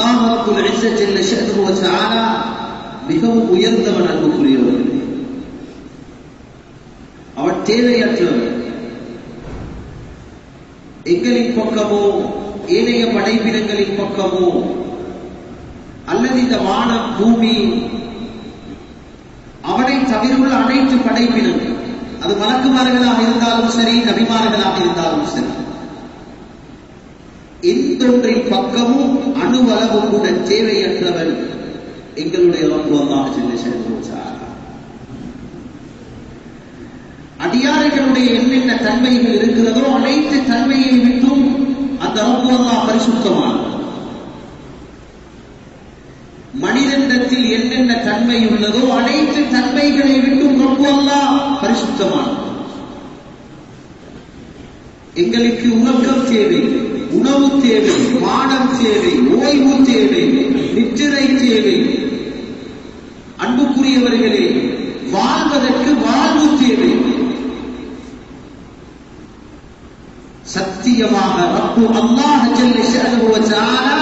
அல்லாஹ் ரப்புல் இஸ்ஸத் ஜல்ல ஷஅனுஹு வ தஆலா மிகவும் உயர்ந்தவன் அன்புக்குரியவர்கள். அவன் தேவையற்றவன். எங்களின் பக்கமோ ஏனைய படைப்பினங்களின் பக்கமோ அல்லது இந்த வானம் பூமி அவனை தவிர்வுள்ள அனைத்து படைப்பினங்கள், அது மலக்குமார்களாக இருந்தாலும் சரி, நபிமார்களாக இருந்தாலும் சரி, எந்த ஒன்றின் பக்கமும் அணுவளவு கூட தேவையற்றவன் எங்களுடைய ரப்பு அல்லாஹ் ஜல்ல ஷஅனுஹு வ தஆலா. அடியார்களுடைய என்னென்ன தன்மைகள் இருக்கிறதோ அனைத்து தன்மையை விட்டும் அந்த ரப்பு அல்லாஹ் பரிசுத்தமானவன். மனிதனிடத்தில் என்னென்ன தன்மை உள்ளதோ அனைத்து தன்மைகளை விட்டும் ரப்பு அல்லாஹ் பரிசுத்தமானவன். எங்களுக்கு உறக்கம் தேவை, உணவு தேவை, பானம் தேவை, ஓய்வு தேவை, நித்திரை தேவை. அன்புக்குரியவர்களே, வாழ்வதற்கு வாழ்வு தேவை. சத்தியமாக ரப்பு அல்லாஹ் ஜல்ல ஷஅனுஹு வ தஆலா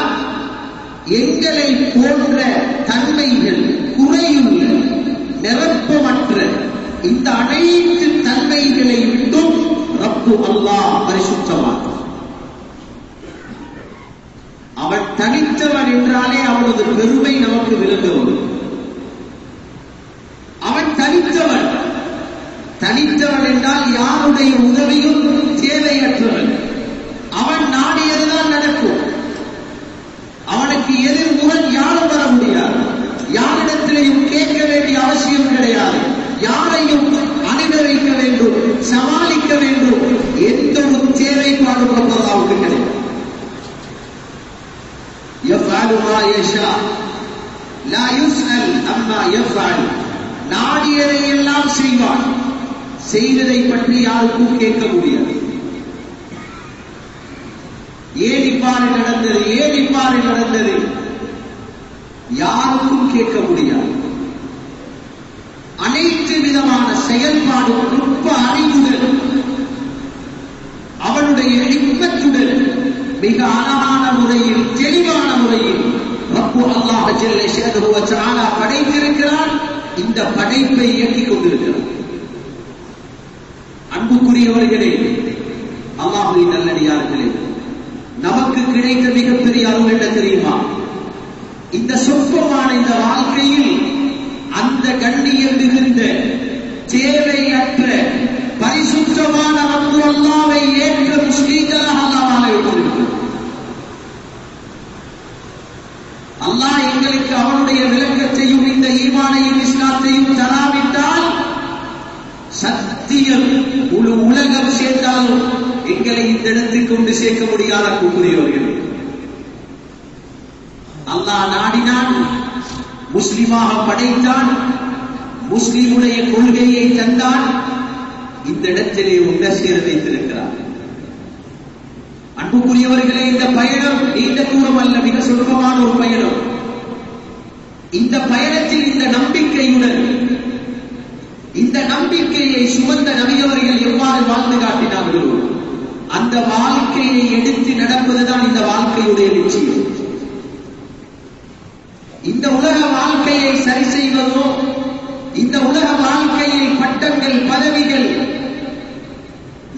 எங்களை போன்ற தன்மைகள் குறையுள்ள நிரப்பமற்ற இந்த அனைத்து தன்மைகளை விட்டும் ரப்பு அல்லாஹ் பரிசுத்தமானவன். அவன் தனித்தவன் என்றாலே அவனது பெருமை நமக்கு விளங்க வரும். அவன் தனித்தவன். தனித்தவன் என்றால் யாருடைய உதவியும் தேவையற்றவன். அவன் நாடியதுதான் நடக்கும். அவனுக்கு எதிர்முகன் யாரும் வர முடியாது. யாரிடத்திலையும் கேட்க வேண்டிய அவசியம் கிடையாது. யாரையும் அனுபவிக்க வேண்டும், சமாளிக்க வேண்டும், எந்த ஒரு தேவைப்பாடும் அல்லாஹ்வுக்கு கிடையாது. يفعل ما يشاء لا يسأل عما يفعل. நாடியதை எல்லாம் செய்வான். செய்ததை பற்றி யாருக்கும் கேட்க முடியாது. ஏன் இவ்வாறு நடந்தது, ஏன் இவ்வாறு நடந்தது, யாருக்கும் கேட்க முடியாது. அனைத்து விதமான செயல்பாடும் நுட்ப அறிவுடன் அவனுடைய ஹிக்மத்துடன் மிக அழகான முறையில், தெளிவான முறையில் ரப்பு அல்லாஹ் ஜல்ல ஷஅனுஹு வ தஆலா படைத்திருக்கிறான். இந்த படைப்பை இயக்கிக் கொண்டிருக்கிறான். அன்புக்குரியவர்களே, அல்லாஹ்வின் நல்லடியார்களே, நமக்கு கிடைத்த மிகப்பெரிய அருள் என்ன தெரியுமா? இந்த சொற்பமான இந்த வாழ்க்கையில் அந்த கண்ணியம் மிகுந்த தேவையற்ற பரிசுத்தமான ரப்பு அல்லாஹ்வை ஏற்ற முஸ்லிம்களாக அல்லாஹ் வைத்திருக்கிறார். அல்லாஹ் எங்களுக்கு அவனுடைய விளக்கத்தையும் இந்த ஈமானையும் இஸ்லாத்தையும் தராவிட்டால் சத்தியம் முழு உலகம் சேர்ந்தாலும் எங்களை இந்த இடத்துக்கு கொண்டு சேர்க்க முடியாத கூறியவர்கள். அல்லாஹ் நாடினான், முஸ்லிமாக படைத்தான், முஸ்லிமுடைய கொள்கையை தந்தான், இந்த இடத்திலே ஒன்றை சேர வைத்திருக்கிறார். அன்புக்குரியவர்களே, இந்த பயணம் நீண்ட தூரம் அல்ல, மிக சுலபமான ஒரு பயணம். இந்த பயணத்தில் இந்த நம்பிக்கையுடன், இந்த நம்பிக்கையை சுமந்த நபியவர்கள் எவ்வாறு வாழ்ந்து காட்டினார்களோ அந்த வாழ்க்கையை எடுத்து நடப்பதுதான் இந்த வாழ்க்கையுடைய நிச்சயம். இந்த உலக வாழ்க்கையை சரி செய்வதோ, இந்த உலக வாழ்க்கையில் பட்டங்கள், பதவிகள்,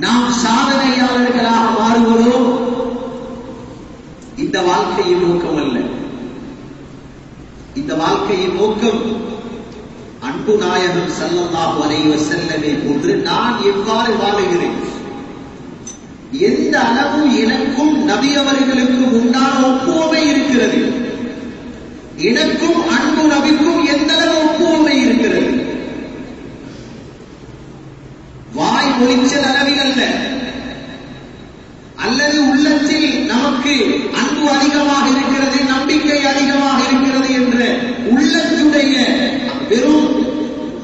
நாம் சாதனையாளர்களாக மாறுவதோ இந்த வாழ்க்கையின் நோக்கம் அல்ல. இந்த வாழ்க்கையின் நோக்கம் அன்பு நாயகம் ஸல்லல்லாஹு அலைஹி வஸல்லமை போன்று நான் எவ்வாறு வாழுகிறேன், எந்த அளவு எனக்கும் நபி அவர்களுக்கும் உண்டான ஒப்புமை இருக்கிறது, எனக்கும் அன்பு நபிக்கும் எந்த அளவு ஒப்புமை இருக்கிறது. வாய் ஒளிச்சல் அளவில் அல்ல, அல்லது உள்ளத்தில் நமக்கு அன்பு அதிகமாக இருக்கிறது, நம்பிக்கை அதிகமாக இருக்கிறது என்ற உள்ளத்துடைய வெறும்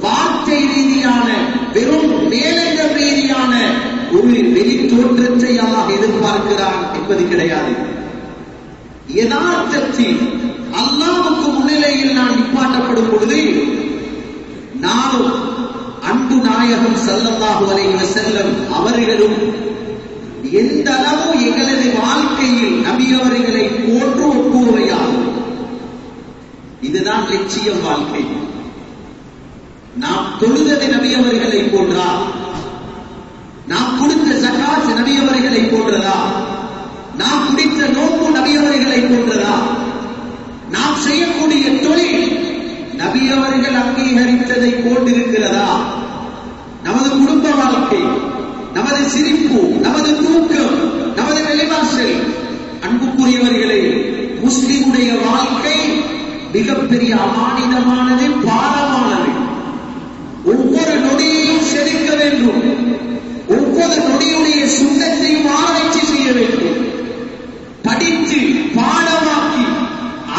வார்த்தை ரீதியான, வெறும் மேலங்க ரீதியான ஒரு வெளி தோற்றத்தை அல்லாஹ் எதிர்பார்க்கிறான் என்பது கிடையாது. யதார்த்தத்தில் அல்லாஹ்வுக்கு முன்னிலையில் நான் நிப்பாட்டப்படும் பொழுது நானும் அன்பு நாயகம் ஸல்லல்லாஹு அலைஹி வஸல்லம் அவர்களும் எந்த அளவு எங்களது வாழ்க்கையில் நபி அவர்களை போன்று ஒப்புமையாகும், இதுதான் லட்சியம் வாழ்க்கை. நாம் தொழுதது நபி அவர்களை போன்றா? நாம் கொடுத்த ஜகாத் நபி அவர்களை போன்றதா? நாம் குடித்த நோன்பு நபி அவர்களை போன்றதா? நாம் செய்யக்கூடிய தொழில் நபி அவர்கள் அங்கீகரித்ததை போன்றிருக்கிறதா? நமது குடும்ப வாழ்க்கை, நமது சிரிப்பு, நமது தூக்கம், நமது வெளிவாசல், அன்புக்குரியவர்களே, முஸ்லிமுடைய வாழ்க்கை மிகப்பெரிய அமானிதமானது, பாரமானது. ஒவ்வொரு நொடியையும் செதுக்க வேண்டும். ஒவ்வொரு நொடியுடைய சுத்தத்தையும் ஆராய்ச்சி செய்ய வேண்டும். படித்து பாடமாக்கி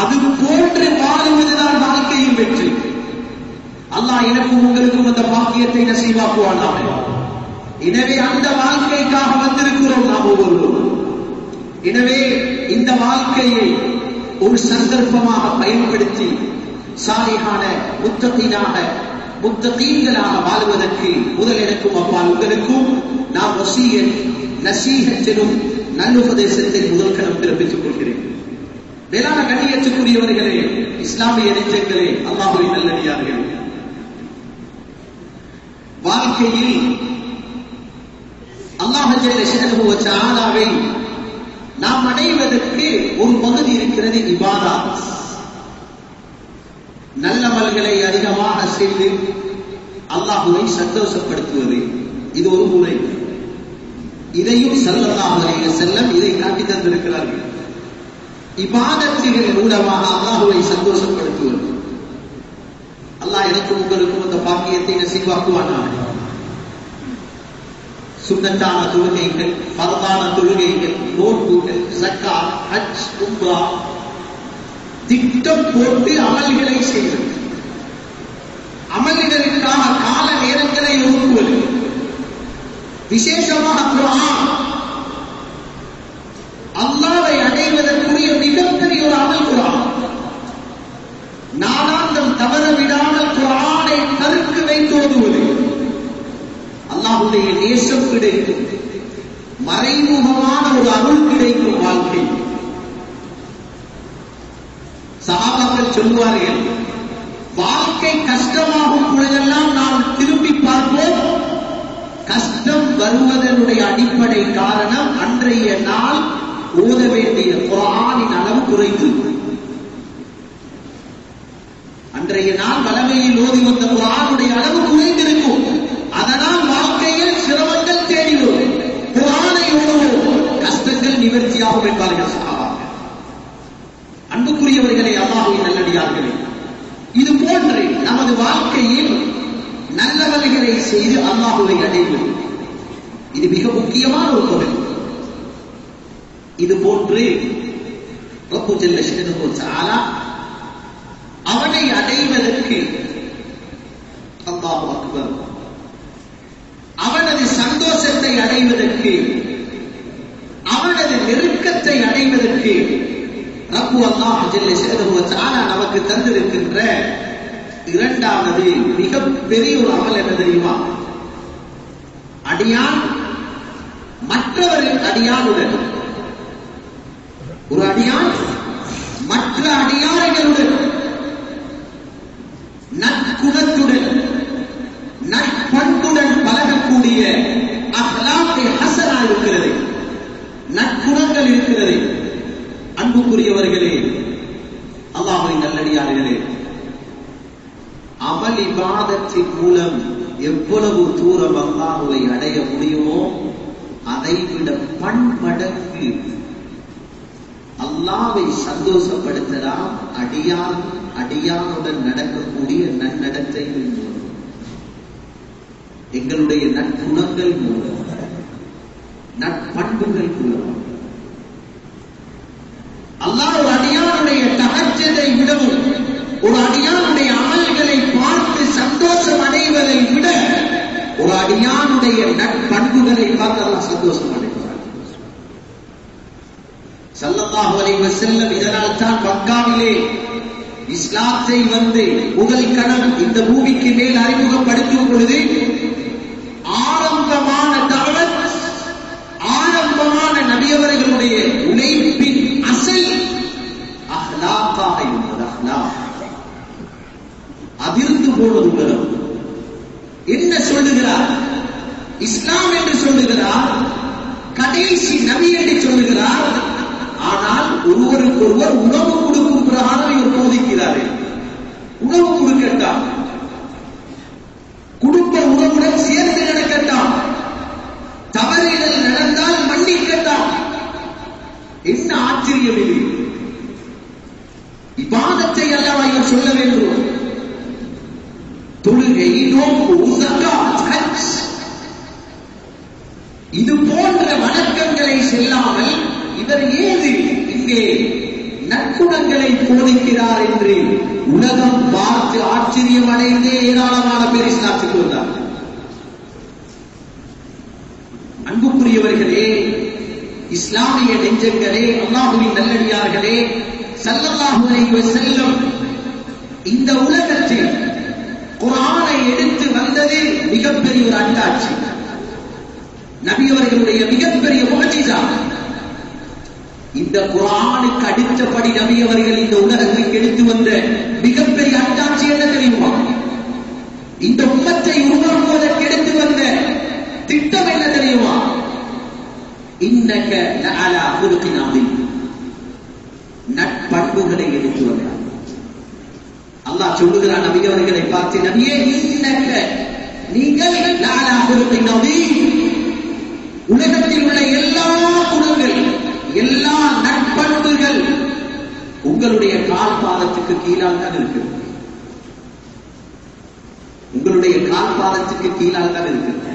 அது போன்று வாழுவதுதான் வாழ்க்கையில் வெற்றி. அல்லாஹ் எனக்கும் உங்களுக்கும் அந்த பாக்கியத்தை நசீபாக்குவானாக. எனவே அந்த வாழ்க்கைக்காக வந்திருக்கிறோம் நாம் ஒவ்வொருவரும். எனவே இந்த வாழ்க்கையை ஒரு சந்தர்ப்பமாக பயன்படுத்தி சாலிஹான முத்தகீன்களாக வாழ்வதற்கு முதல் எனக்கும் அப்பால் உங்களுக்கும் நாம் வசியத் நசீஹத்திலும் நல்லுபதேசத்தில் முதல் கணம் பிறப்பித்துக் கொள்கிறேன். மேலான கண்ணியத்துக்குரியவர்களே, இஸ்லாமிய நெஞ்சங்களே, அல்லாஹ்வின் நல்லடியார்களே, வாழ்க்கையில் அல்லாஹ் ஜல்ல ஷஅனுஹு வ தஆலாவை நாம் அடைவதற்கு ஒரு பகுதி இருக்கிறது, இபாதத். நல்லமல்களை அதிகமாக செய்து அல்லாஹ்வை சந்தோஷப்படுத்துவது, இது ஒரு முறை. இதையும் ஸல்லல்லாஹு அலைஹி வஸல்லம் இதை காட்டி தந்திருக்கிறார்கள். இபாதத்துகள் மூலமாக அல்லாஹ்வை சந்தோஷப்படுத்துவது. அல்லாஹ் எனக்கும் உங்களுக்கும் அந்த பாக்கியத்தை நசீபாக்குவானாக. சுன்னத்தான தொழுகைகள், ஃபர்தான தொழுகைகள், நோன்புகள், ஸகாத், ஹஜ், உம்ரா, திட்டம் போட்டு அமல்களை செய்வது, அமல்களுக்காக கால நேரங்களை ஒதுக்குவது, விசேஷமாக குர்ஆன் அல்லாஹ்வை அடைவதற்குரிய மிகப்பெரிய ஒரு அமல் குர்ஆன். நாளாந்தம் தவற விடாமல் குர்ஆனை கருக்கு வைத்து ஓதுவது, அல்லாஹ்வுடைய நேசம் கிடைக்கும், மறைமுகமான ஒரு அருள் கிடைக்கும் வாழ்க்கை. சஹாபாக்கள் சொல்வார்கள், வாழ்க்கை கஷ்டமாகும் பொழுதெல்லாம் நாம் திரும்பி பார்ப்போம். கஷ்டம் வருவதனுடைய அடிப்படை காரணம் அன்றைய நாள் ஓத வேண்டிய குர்ஆனின் அளவு குறைந்து, அன்றைய நாள் வளமையில் ஓதி வந்த குர்ஆனுடைய அளவு குறைந்திருக்கும். அதனால் வாழ்க்கையில் சிரமங்கள் தேடி வரும். குர்ஆனை ஓதுவோம், கஷ்டங்கள் நிவர்த்தியாகும் என்பார்கள் சஹாபாக்கள். அன்புக்குரியவர்களே, அல்லாஹ்வின் நல்லடியார்களே, இது போன்று நமது வாழ்க்கையில் நல்லவர்களை செய்து அல்லாஹ்வை அடைவது, இது மிக முக்கியமான ஒரு தொழில். இது போன்று ரப்பு ஜல்ல ஷஅனுஹு வ தஆலா அவனை அடைவதற்கு, அல்லாஹு அக்பர், அவனது சந்தோஷத்தை அடைவதற்கு, அவனது நெருக்கத்தை அடைவதற்கு ரப்பு அல்லாஹ் ஜல்ல ஷஅனுஹு வ தஆலா நமக்கு தந்திருக்கின்ற இரண்டாவது மிகப்பெரிய ஒரு அமல் என்ன தெரியுமா? அடியான் மற்றவரின் அடியானுடன், ஒரு அடியான் மற்ற அடியார்களுடன் நற்குணத்துடன் நற்பண்புடன் பழகக்கூடிய அஹ்லாக் ஹஸனா இருக்கிறது, நற்குணங்கள் இருக்கிறது. அன்புக்குரியவர்களே, அல்லாஹ்வின் நல்லடியார்களே, அமல் இபாதத்தின் மூலம் எவ்வளவு தூரம் அல்லாஹ்வை அடைய முடியுமோ அதைவிட பன்மடங்கு அல்லாஹ்வை சந்தோஷப்படுத்தலாம் அடியானுடன் நடக்கக்கூடிய நன்னடத்தைகள் மூலம், எங்களுடைய நற்குணங்கள் மூலம், நற்பண்புகள் மூலம். அல்லாஹ் ஒரு அடியானுடைய தஹஜ்ஜுதை விடவும், ஒரு அடியானுடைய அமல்களை பார்த்து சந்தோஷம் அடைவதை விட, ஒரு அடியானுடைய நற்பண்புகளை பார்த்து அல்லாஹ் சந்தோஷம் அடைவார். ஸல்லல்லாஹு அலைஹி வஸல்லம் இதனால் தான் மக்காவிலே இஸ்லாத்தை வந்து முதல் கணம் இந்த பூமிக்கு மேல் அறிமுகப்படுத்தும் பொழுது ஆரம்பமான தஅவத், ஆரம்பமான நபியவர்களுடைய உழைப்பின் அசல் அஹ்லாக்காக இருந்தது. அஹ்லாக், சொல்லுகிறார், கடைசி நபி என்று சொல்லுகிறார். ஆனால் ஒருவருக்கு ஒருவர் உணவு கொடுக்கும் பிரகாரம் இவர் போதிக்கிறார். உணவு கொடுக்கட்டாம், குடும்ப உணவுடன் சேர்ந்து நடக்கட்டாம், தவறுகள் நடந்தால் மன்னிக்கட்டாம். என்ன ஆச்சரியம் இது! இபாதத்தை அல்லவா இவர் சொல்ல வேண்டும். தொழுகை, நோன்பு, ஸகாத், ஹஜ் இது போன்ற வணக்கங்களை செல்லாமல் இவர் ஏது இங்கே நற்குணங்களை போதிக்கிறார் என்று உலகம் பார்த்து ஆச்சரியம் அடைந்தே ஏராளமான பேர் இஸ்லாத்துக்கு வந்தார். அன்புக்குரியவர்களே, இஸ்லாமிய நெஞ்சங்களே, அல்லாஹ்வின் நல்லடியார்களே, ஸல்லல்லாஹு அலைஹி வஸல்லம் இந்த உலகத்தில் குர்ஆனை எடுத்து வந்தது மிகப்பெரிய ஒரு அட்டாட்சி, நபி அவர்களுடைய மிகப்பெரிய முஅஜிஸா. இந்த குர்ஆனுக்கு அடுத்தபடி நபி அவர்கள் இந்த உலகத்துக்கு எடுத்து வந்த மிகப்பெரிய அட்டாட்சி என்ன தெரியுமா? இந்த உம்மத்தை உருவாக்குவதற்கு எடுத்து வந்த திட்டம் என்ன தெரியுமா? இன்னக லஅலா குலுகின் அதீம், நட்பண்புகளை எடுத்து வந்தார். அல்லாஹ் சொல்லுகிறான் நபி அவர்களை பார்த்து, நபியே இன்னக நீங்கள் லஅலா குலுகின் அதீம், உலகத்தில் உள்ள எல்லா குணங்கள், எல்லா நட்பண்புகள் உங்களுடைய கால் பாதத்துக்கு கீழால் தான் இருக்கிறது. உங்களுடைய கால் பாதத்துக்கு கீழால் தான் இருக்கிறது.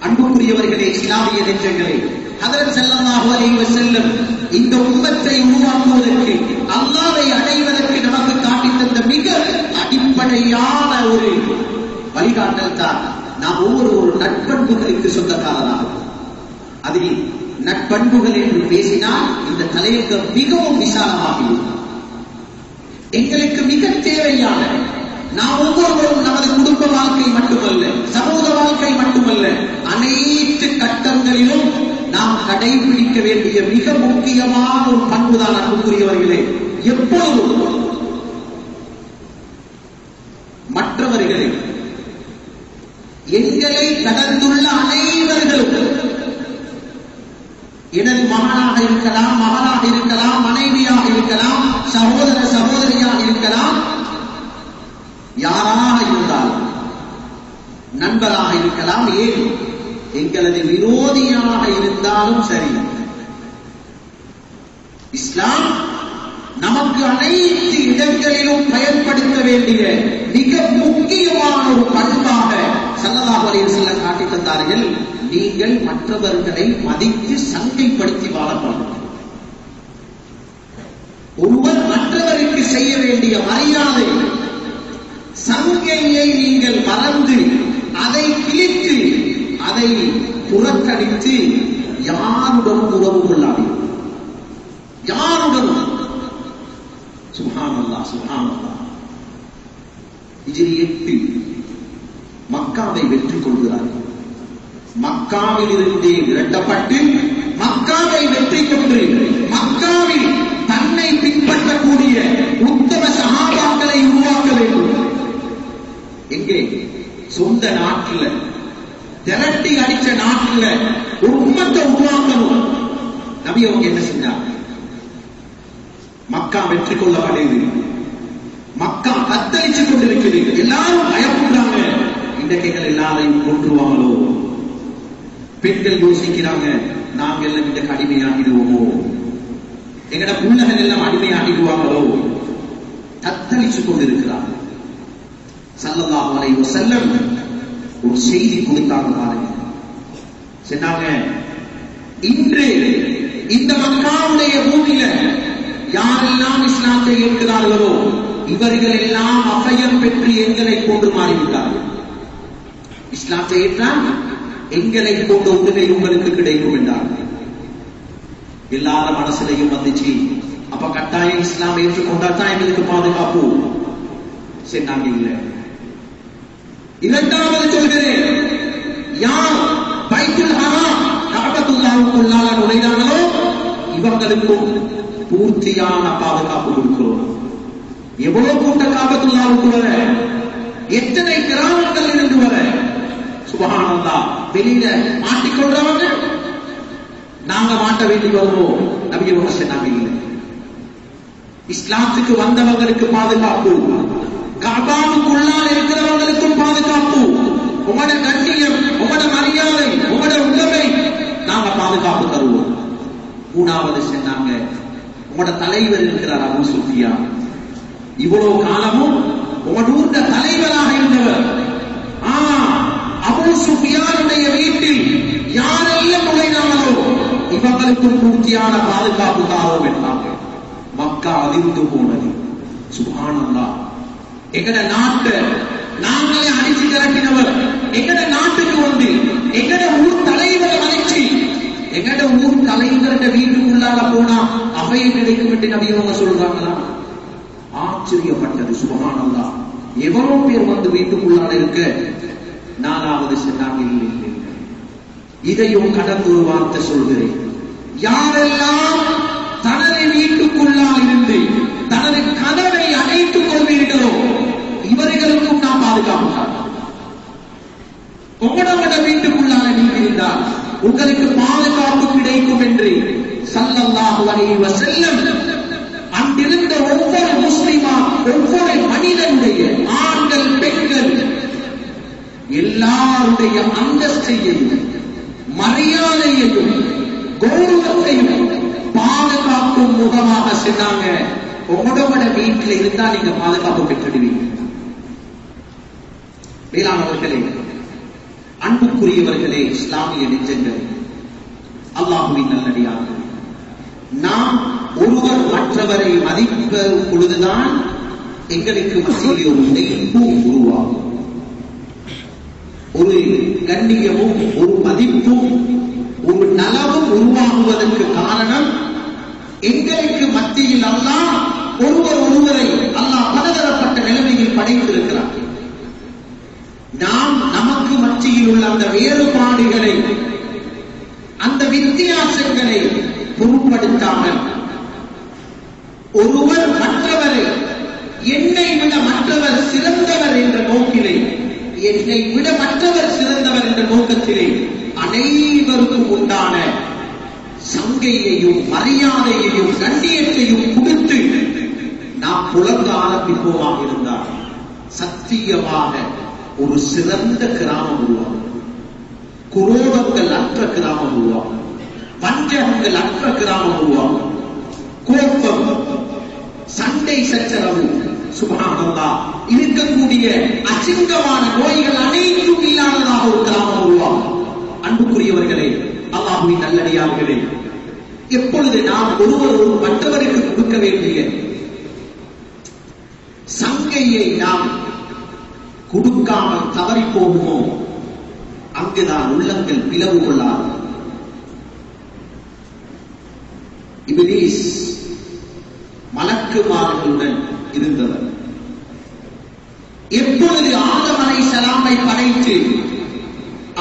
அன்புக்குரியவர்களே, இஸ்லாமிய நெஞ்சங்களே, ஹஜ்ரத் ஸல்லல்லாஹு அலைஹி வஸல்லம் இந்த உம்மத்தை உருவாக்குவதற்கு, அல்லாஹ்வை அடைவதற்கு நமக்கு காட்டித் தந்த மிக அடிப்படையான ஒரு வழிகாட்டல் தான் நாம் ஒவ்வொரு நட்பண்புகளுக்கு சொந்தக்காரராக. அதில் நட்பண்புகள் என்று பேசினால் இந்த தலையங்கம் மிகவும் விசாலமாகும். எங்களுக்கு மிக தேவையான, நாம் ஒவ்வொருவரும் நமது குடும்ப வாழ்க்கை மட்டுமல்ல, சமூக வாழ்க்கை மட்டுமல்ல, அனைத்து கட்டங்களிலும் நாம் கடைபிடிக்க வேண்டிய மிக முக்கியமான ஒரு பண்புதான் அன்புக்குரியவர்களே, எப்பொழுதும் மற்றவர்களை, எங்களை கடந்துள்ள அனைவர்களும், எனது மகனாக இருக்கலாம், மகனாக இருக்கலாம், மனைவியாக இருக்கலாம், சகோதர சகோதரியாக இருக்கலாம், யாராக இருந்தாலும், நண்பராக இருக்கலாம், ஏன் எங்களது விரோதியாக இருந்தாலும் சரி, இஸ்லாம் நமக்கு அனைத்து இடங்களிலும் பயன்படுத்த வேண்டிய மிக முக்கியமான ஒரு பண்பாக ஸல்லல்லாஹு அலைஹி வஸல்லம் காட்டித் தந்தார்கள். நீங்கள் மற்றவர்களை மதித்து சங்கைப்படுத்தி வாழ வேண்டும். ஒருவர் மற்றவருக்கு செய்ய வேண்டிய மரியாதை, சங்கையை நீங்கள் மறந்து, அதை கிழித்து, அதை புறக்கணித்து யாருடனும் உறவு கொள்ளாதீர்கள். யாருடனும். சுப்ஹானல்லாஹ், சுப்ஹானல்லாஹ். ஹிஜ்ரி 8 மக்காவை வெற்றி கொள்கிறார்கள். மக்காவில் இருந்தே விரட்டப்பட்டு மக்காவை வெற்றி கொண்டு மக்காவில் தன்னை பின்பற்றக்கூடிய உத்தம சஹாபாக்களை உருவாக்க வேண்டும். எங்கே? சொந்த நாட்டில், திரட்டி அடிச்ச நாட்டில் ஒரு உம்மத்தை உருவாக்கணும். நபி அவங்க என்ன செஞ்சாங்க? மக்கா வெற்றி கொள்ளப்படுது, மக்கா கத்தளிச்சு கொண்டிருக்கிறது, எல்லாரும் பயப்படுறாங்க, இன்றைக்கு எல்லாரையும் கொன்றுவாங்களோ. பெண்கள் யோசிக்கிறாங்க, நாங்கள் எல்லாம் இந்த அடிமையாகிடுவோமோ, எங்கட புள்ளகள் எல்லாம் அடிமையாகிடுவாங்களோ. தத்தளிச்சு கொண்டிருக்கிறார்கள். ஸல்லல்லாஹு அலைஹி வஸல்லம் ஒரு செய்தி கொடுத்தாங்க பாருங்க. சொன்னாங்க, இன்று இந்த மக்காவுடைய பூமியில யாரெல்லாம் இஸ்லாத்தை ஏற்கிறார்களோ இவர்கள் எல்லாம் அபயம் பெற்று எங்களை கொண்டு மாறிவிட்டார்கள். இஸ்லாத்தை ஏற்றால் எங்களை கொண்ட உதவி உங்களுக்கு கிடைக்கும் என்றார்கள். எல்லார மனசுலையும் வந்துச்சு, அப்ப கட்டாயம் இஸ்லாம் ஏற்றுக்கொண்டாதான் எங்களுக்கு பாதுகாப்பு. சொன்னாங்க, இல்லை. இரண்டாவது சொல்கிறேன், யார் பைத்துல் ஹராம் கஅபத்துல்லாஹுக்குள்ளால நுழைந்தார்களோ இவங்களுக்கும் பூர்த்தியான பாதுகாப்பு கொடுக்கிறோம். எவ்வளவு கூட்ட காபத்துல்லாவுக்கு வர, எத்தனை கிராமங்கள் இருந்து வர, சுப்ஹானல்லாஹ். வெளியில மாட்டிக்கொள்றவங்க நாங்க மாட்ட வேண்டி வருவோம். நபி அவங்க சொன்னாங்க இல்லை. இஸ்லாத்துக்கு வந்தவங்களுக்கு பாதுகாப்பு, கஅபாவுக்குள்ளால் இருக்கிறவங்களுக்கும் பாதுகாப்பு. உங்களோட கண்ணியம், உங்களோட மரியாதை, உங்களோட உடமை நாங்க பாதுகாப்பு தருவோம். மூணாவது சொன்னாங்க, உங்களோட தலைவர் இருக்கிறார் அபூ சுஃபியான். இவ்வளவு காலமும் உங்களோட ஊர்ல தலைவராக இருந்தவர். அபூ சுஃபியானுடைய வீட்டில் யாரெல்லாம் நுழைனாங்களோ இவங்களுக்கும் பூர்த்தியான பாதுகாப்பு தாரோம் என்றாங்க. மக்கா அதிர்ந்து போனது. சுப்ஹானல்லாஹ். எங்கட நாட்டை நாங்களே அடிச்சு திரட்டினவர் எங்கட நாட்டுக்கு வந்து எங்கட ஊர் தலைவரை வளைச்சு எங்கட ஊர் தலைவர்கிட்ட வீட்டுக்குள்ளால போனா அவையை கிடைக்கும் என்று நபி அவங்க சொல்றாங்களா? ஆச்சரியப்பட்டது. சுப்ஹானல்லாஹ். எவ்வளவு பேர் வந்து வீட்டுக்குள்ளால இருக்க. நாலாவது சொன்னாங்க, இல்லை, இதையும் கடந்து ஒரு வார்த்தை சொல்கிறேன். யாரெல்லாம் தனது வீட்டுக்குள்ளால் இருந்து தனது கதவை அடைத்துக் கொள்வீர்களோ இவர்களுக்கும் நாம் பாதுகாப்பு. உங்களோட வீட்டுக்குள்ளால நீங்க இருந்தால் உங்களுக்கு பாதுகாப்பு கிடைக்கும் என்று ஸல்லல்லாஹு அலைஹி வஸல்லம் அங்கிருந்த ஒவ்வொரு முஸ்லிமா, ஒவ்வொரு மனிதனுடைய ஆண்கள் பெண்கள் எல்லாருடைய அந்தஸ்தையும் மரியாதையையும் கௌரவத்தையும் பாதுகாக்கும் முகமாக சொன்னாங்க. உங்களோட வீட்டில் இருந்தா நீங்க பாதுகாப்பு பெற்றுடுவீங்க. மேலானவர்களே, அன்புக்குரியவர்களே, இஸ்லாமிய நெஞ்சங்களே, அல்லாஹ்வின் நல்லடியார்களே, நாம் ஒருவர் மற்றவரை மதிக்கும் பொழுதுதான் எங்களுக்கு மத்தியிலே ஒரு இணைப்பும் உருவாகும். ஒரு கண்ணியமும் ஒரு மதிப்பும் ஒரு நலவும் உருவாகுவதற்கு காரணம் எங்களுக்கு மத்தியில் அல்லாஹ் ஒருவரை அல்லாஹ் பலதரப்பட்ட நிலைமையில் படைத்திருக்கிறார். நாம் நமக்கு மத்தியில் உள்ள அந்த வேறுபாடுகளை, அந்த வித்தியாசங்களை பொருட்படுத்தாமல் ஒருவர் மற்றவரை என்னை விட மற்றவர் சிறந்தவர் என்ற நோக்கிலே, என்னை விட மற்றவர் சிறந்தவர் என்ற நோக்கத்திலே அனைவருக்கும் உண்டான சங்கையையும் மரியாதையையும் கண்ணியத்தையும் கொடுத்து நாம் புலங்க ஆரம்பிப்போமாக இருந்தால் சத்தியமாக ஒரு சிறந்த கிராமம் உருவாகும். குரோதங்கள் அற்ற கிராமம் உருவாகும். பஞ்சகங்கள் அற்ற கிராமம் உருவாகும். கோபம், சண்டை சச்சரவு, சுப்ஹானல்லாஹ், இருக்கக்கூடிய அசிங்கமான நோய்கள் அனைத்தும் இல்லாததாக ஒரு கிராமம் உருவாகும். அன்புக்குரியவர்களே, அல்லாஹ்வின் நல்லடியார்களே, எப்பொழுது நாம் ஒருவர் மற்றவருக்கு கொடுக்க வேண்டிய சங்கையை நாம் கொடுக்காமல் தவறி போகுமோ அங்குதான் உள்ளங்கள் பிளவு கொள்ளாது. இப்லீஸ் மலக்குமார்களுடன் இருந்தவர். எப்பொழுது ஆதம் அலைஹிஸ்ஸலாமை படைத்து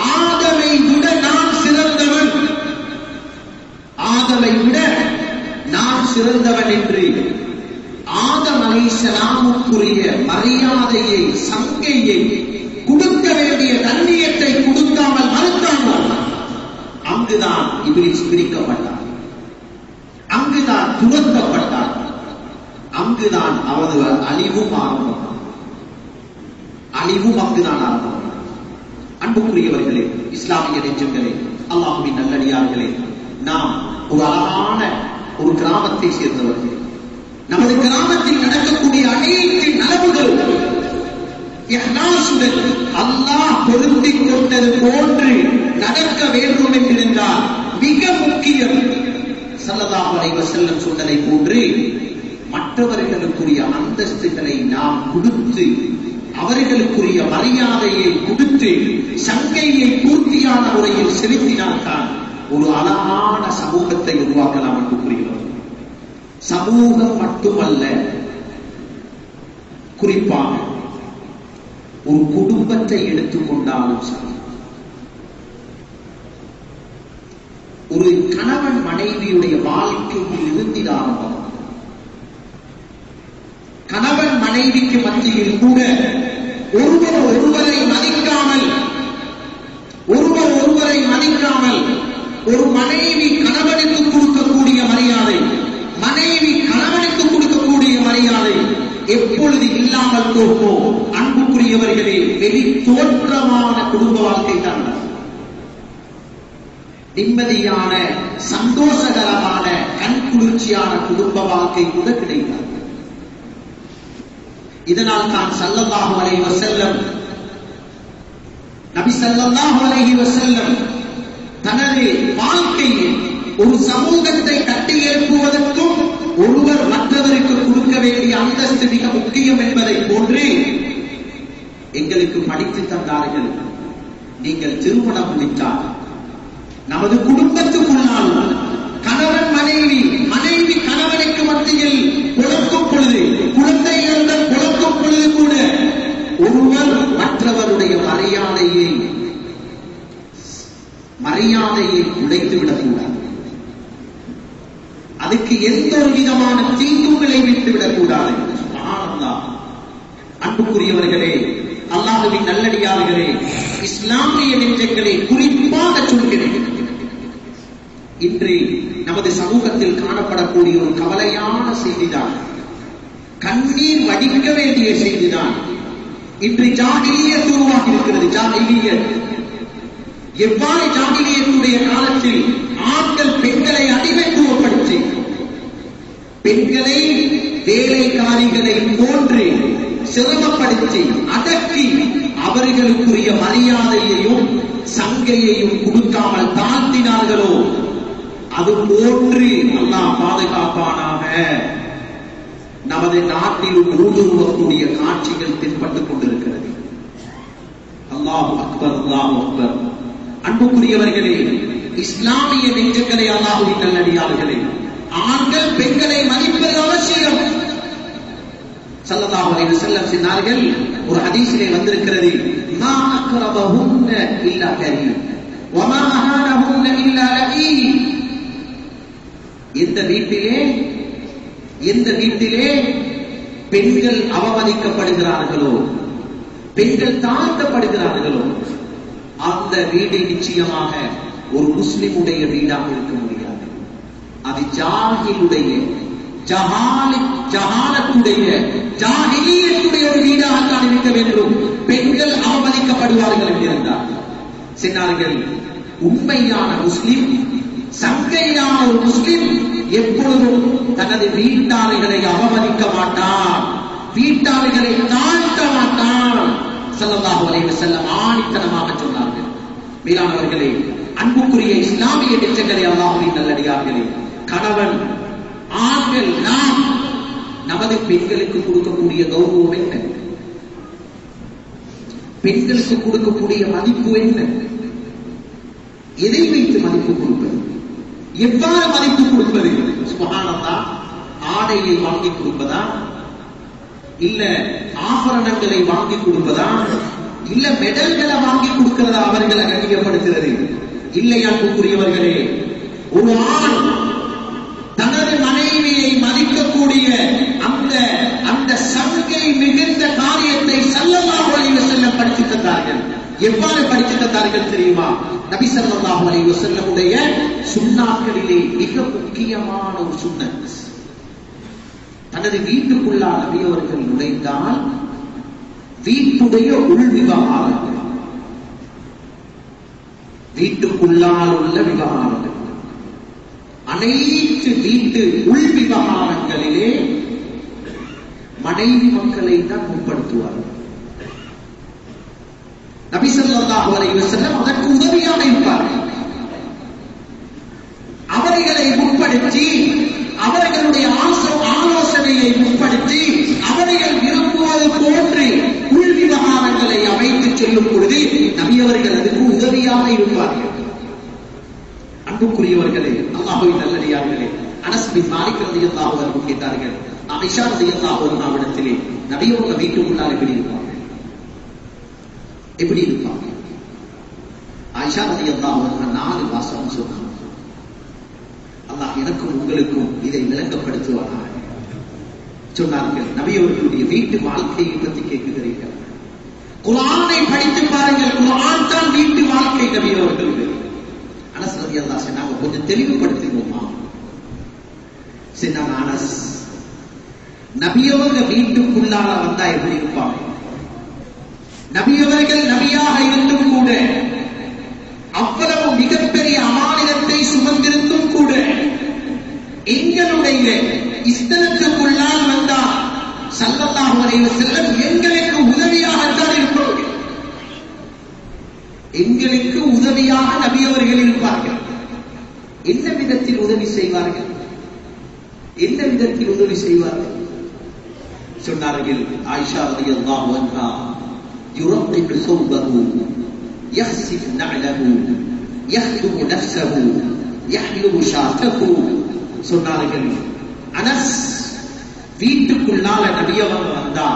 ஆதமை விட நான் சிறந்தவன், ஆதமை விட நான் சிறந்தவன் என்று ஆதம் அலைஹிஸ்ஸலாமுக்குரிய மரியாதையை, சங்கையை, கொடுக்க வேண்டிய கண்ணியத்தை கொடுக்காமல் மறுத்தானோ அங்குதான் இப்லீஸ் பிரிக்கப்பட்டார், அங்குதான் துரத்தப்பட்டார், அங்குதான் அவரது அழிவும் ஆரம்பம். அழிவும் அங்குதான் ஆரம்பம். அன்புக்குரியவர்களே, இஸ்லாமிய நெஞ்சங்களே, அல்லாஹ்வின் நல்லடியார்களே, நாம் ஒரு அழகான ஒரு கிராமத்தை சேர்ந்தவர்கள். நமது கிராமத்தில் நடக்கக்கூடிய அனைத்து நலவுகளும் இஹ்லாசுடன் அல்லாஹ் பொருந்திக் கொண்டது போன்று நடக்க வேண்டும் என்றிருந்தால் மிக முக்கியம் ஸல்லல்லாஹு அலைஹி வஸல்லம் சொன்னதை போன்று மற்றவர்களுக்குரிய அந்தஸ்துகளை நாம் கொடுத்து, அவர்களுக்குரிய மரியாதையை கொடுத்து, சங்கையை பூர்த்தியான முறையில் செலுத்தினால்தான் ஒரு அழகான சமூகத்தை உருவாக்கலாம். அன்புக்குரியவர்கள், சமூகம் மட்டுமல்ல, குறிப்பாக ஒரு குடும்பத்தை எடுத்துக்கொண்டாலும் சரி, ஒரு கணவன் மனைவியுடைய வாழ்க்கையில் இருந்து ஆரம்பம். கணவன் மனைவிக்கு மத்தியில் கூட ஒருவரை மதிக்காமல் ஒரு மனைவி கணவனுக்கு கொடுக்கக்கூடிய மரியாதை, மனைவி கணவனுக்கு கொடுக்கக்கூடிய மரியாதை எப்பொழுது இல்லாமல் போகுமோ, அன்புக்குரியவர்களே, வெளி தோற்றமான குடும்ப வாழ்க்கை தான் நிம்மதியான சந்தோஷகரமான கண்குளிர்ச்சியான குடும்ப வாழ்க்கை கூட கிடைக்காது. இதனால் தான் ஸல்லல்லாஹு அலைஹி வஸல்லம், நபி ஸல்லல்லாஹு அலைஹி வஸல்லம் தனது வாழ்க்கையில் ஒரு சமூகத்தை கட்டி எழுப்புவதற்கும் ஒருவர் மற்றவருக்கு கொடுக்க வேண்டிய அந்தஸ்து மிக முக்கியம் என்பதை போன்று எங்களுக்கு படித்து தந்தார்கள். நீங்கள் திருமணம் முடித்தால் நமது குடும்பத்துக்குள்ளால் கணவன் மனைவி, மனைவி கணவனுக்கு மத்தியில் குழக்கும் பொழுது, குழந்தைகளுடன் குழக்கும் பொழுது கூட ஒருவர் மற்றவருடைய மரியாதையை உடைத்துவிடக் கூடாது. அதுக்கு எந்த ஒரு விதமான தீங்கும் விளைவித்து விடக்கூடாது. அன்புக்குரியவர்களே, அல்லாஹ்வின் நல்லடியார்களே, இஸ்லாமிய நெஞ்சங்களே, குறிப்பாக சொல்கிறேன், இன்று நமது சமூகத்தில் காணப்படக்கூடிய ஒரு கவலையான செய்திதான், கண்ணீர் வடிக்க வேண்டிய செய்திதான். இன்று ஜாஹிலியத் உருவாகி இருக்கிறது. ஜாஹிலியத் எவ்வாறு ஜாஹிலியத்துடைய காலத்தில் ஆண்கள் பெண்களை அடிமைத்துவப்படுத்தி பெண்களை வேலைக்காரிகளை போன்று சிரமப்படுத்தி அதற்கு அவர்களுக்குரிய மரியாதையையும் சங்கையையும் கொடுக்காமல் தாழ்த்தினார்களோ, அது போன்று அல்லாஹ் பாதுகாப்பானாக நமது நாட்டில் ஊடுருவக்கூடிய காட்சிகள் தென்பட்டுக் கொண்டிருக்கிறது. அல்லாஹு அக்பர், அல்லாஹு அக்பர். அன்புக்குரியவர்களே, இஸ்லாமிய நெஞ்சங்களே, அல்லாஹ்வின் நல்லடியார்களே, ஆண்கள் பெண்களை மதிப்பது அவசியம். ஸல்லல்லாஹு அலைஹி வஸல்லம் சொன்னார்கள், ஒரு ஹதீஸிலே வந்திருக்கிறது, மா அக்ரபஹுன்ன இல்லா கரீம் வமா அஹானஹுன்ன இல்லா லஈம். எந்த வீட்டிலே பெண்கள் அவமதிக்கப்படுகிறார்களோ, பெண்கள் தாழ்த்தப்படுகிறார்களோ, அந்த வீடு நிச்சயமாக ஒரு முஸ்லிமுடைய வீடாக இருக்க முடியாது. அது ஜாஹிலுடைய, ஜஹாலத்துடைய, ஜாஹிலியத்துடைய ஒரு வீடாகத்தான் இருக்க வேண்டும். பெண்கள் அவமதிக்கப்படுவார்கள் என்றிருந்தார் சொன்னார்கள். உண்மையான முஸ்லிம், சங்கையான ஒரு முஸ்லிம் எப்பொழுதும் தனது வீட்டாளர்களை அவமதிக்க மாட்டான், வீட்டாளர்களை தாழ்த்த மாட்டான். ஸல்லல்லாஹு அலைஹி வஸல்லம் ஆணித்தனமாக சொன்னார்கள். மேலானவர்களே, அன்புக்குரிய இஸ்லாமிய நெஞ்சங்களே, அல்லாஹ்வின் நல்லடியார்களே, கணவன், ஆண்கள், நாம் நமது பெண்களுக்கு கொடுக்கக்கூடிய கௌரவம் என்ன? பெண்களுக்கு கொடுக்கக்கூடிய மதிப்பு என்ன? எதை வைத்து மதிப்பு கொடுப்பது? எவ்வாறு மதிப்பு கொடுப்பது? சுப்ஹானல்லாஹ். ஆடையை வாங்கி கொடுப்பதா, இல்ல ஆபரணங்களை வாங்கி கொடுப்பதா, இல்ல மெடல்களை வாங்கி கொடுக்கிறதா அவர்களை கண்ணியப்படுத்துறது? இல்லை அன்புக்குரியவர்களே, ஒரு ஆண் தனது மனைவியை மதிக்கக்கூடிய அந்த சங்கை மிகுந்த காரியத்தை ஸல்லல்லாஹு அலைஹி வஸல்லம் படித்து தந்தார்கள். எவ்வாறு படித்து தந்தார்கள் தெரியுமா? நபி ஸல்லல்லாஹு அலைஹி வஸல்லமுடைய சுன்னாக்களிலே மிக முக்கியமான ஒரு சுன்னத், தனது வீட்டுக்குள்ளால் நபி அவர்கள் நுழைந்தால் வீட்டுடைய உள் விவகாரங்கள், வீட்டுக்குள்ளால் உள்ள விவகாரங்கள், அனைத்து வீட்டு உள் விவகாரங்களிலே மனைவி மக்களை தான் முற்படுத்துவார்கள். நபி ஸல்லல்லாஹு அலைஹி வஸல்லம் அதற்கு உதவியாக இருப்பார்கள். அவர்களை முற்படுத்தி, அவர்களுடைய ஆலோசனையை முற்படுத்தி, அவர்கள் விரும்புவது போன்று உள் விவகாரங்களை அமைத்து செல்லும் பொழுது நபி அவர்கள் அதுக்கு உதவியாக இருப்பார்கள். அன்புக்குரியவர்களே, அல்லாஹ்வின் நல்லடியார்களே, அனஸ் பின் மாலிக் ரலியல்லாஹு அன்ஹு கேட்டார்கள், ஆயிஷா ரலியல்லாஹு அன்ஹாவிடத்திலே நபி அவர்கள் வீட்டுக்குள்ளால் எப்படி இருப்பாங்க? எப்படி இருப்பாங்க? ஆயிஷா ரலியல்லாஹு அன்ஹா 4 வாசகம் சொன்னாங்க. அல்லாஹ் எனக்கும் உங்களுக்கும் இதை விளங்கப்படுத்துவானாக. சொன்னார்கள், நபி அவர்களுடைய வீட்டு வாழ்க்கையை பற்றி கேட்கிறீர்கள், குர்ஆனை படித்து பாருங்கள். குர்ஆன் தான் வீட்டு வாழ்க்கை. நபி அவர்களுக்கு அனஸ் ரலியல்லாஹு சொன்னாங்க, கொஞ்சம் தெளிவுபடுத்திடுவோமா? சொன்னாங்க, அனஸ், நபியவங்க வீட்டுக்குள்ளால வந்தா எப்படி இருப்பாங்க? நபியவர்கள் நபியாக இருந்தும் கூட, அவ்வளவு மிகப்பெரிய அமானிதத்தை சுமந்திருந்தும் கூட, எங்களுடைய இஸ்தனத்துக்குள்ளால் வந்தால் ஸல்லல்லாஹு அலைஹி வஸல்லம் எங்களுக்கு உதவியாகத்தான் இருப்பார்கள். எங்களுக்கு உதவியாக நபி அவர்கள் இருப்பார்கள். என்ன விதத்தில் உதவி செய்வார்கள்? என்ன விதத்தில் உதவி செய்வார்கள்? சொன்னார்கள், ஆயிஷா ரலியல்லாஹு அன்ஹா, யுரத்திகு ஸௌபஹு, யஹ்சிஃப் நஅலஹு, யஹ்துமு நஃப்ஸஹு, யஹ்லுபு ஷாத்தஹு. சொன்னார்கள், அனஸ் வீட்டுக்குள்ளால நபி அவங்க வந்தா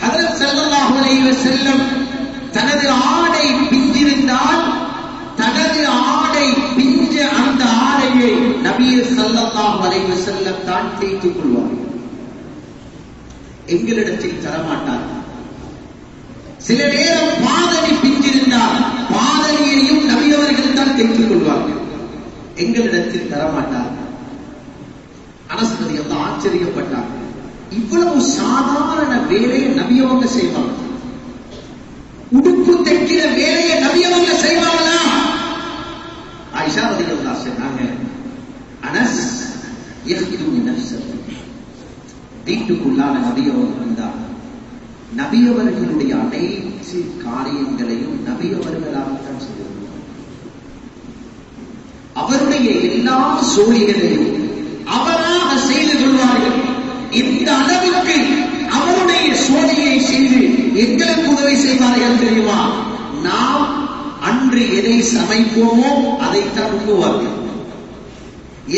ஹஜ்ரத் ஸல்லல்லாஹு அலைஹி வஸல்லம் தனது ஆடை பிஞ்சிருந்தால், தனது ஆடை பிஞ்ச அந்த ஆடையை நபி ஸல்லல்லாஹு அலைஹி வஸல்லம் தான் தேய்த்துக் கொள்வார்கள். எங்களிடத்தில் தரமாட்டார். சில நேரம் பாதணி பிஞ்சிருந்தால் பாதணியையும் நபி அவர்கள் தான் தேய்த்துக் கொள்வார்கள். எங்களிடத்தில் தரமாட்டார். அனஸ் ரலியல்லாஹு ஆச்சரியப்பட்டார். இவ்வளவு சாதாரண வேலையை நபி அவங்க செய்வாங்க. உடுப்பு தைக்கிற வேலையை நபி அவங்க செய்வாங்களா? ஆயிஷா ரலியல்லாஹு சொன்னாங்க, அனஸ் யஹ்துமு நஃப்ஸஹு, வீட்டுக்குள்ளான நபி அவங்க வந்தார், நபி அவர்களுடைய அனைத்து காரியங்களையும் நபி அவர்களாகத்தான் செய்வார்கள். அவருடைய எல்லா சோழிகளையும் அவராக செய்து கொள்வார்கள். இந்த அளவுக்கு அவருடைய சோழியை செய்து எங்களுக்கு உதவி செய்வார்கள் தெரியுமா? நாம் அன்று எதை சமைப்போமோ அதைத்தான் உண்ணுவார்கள்.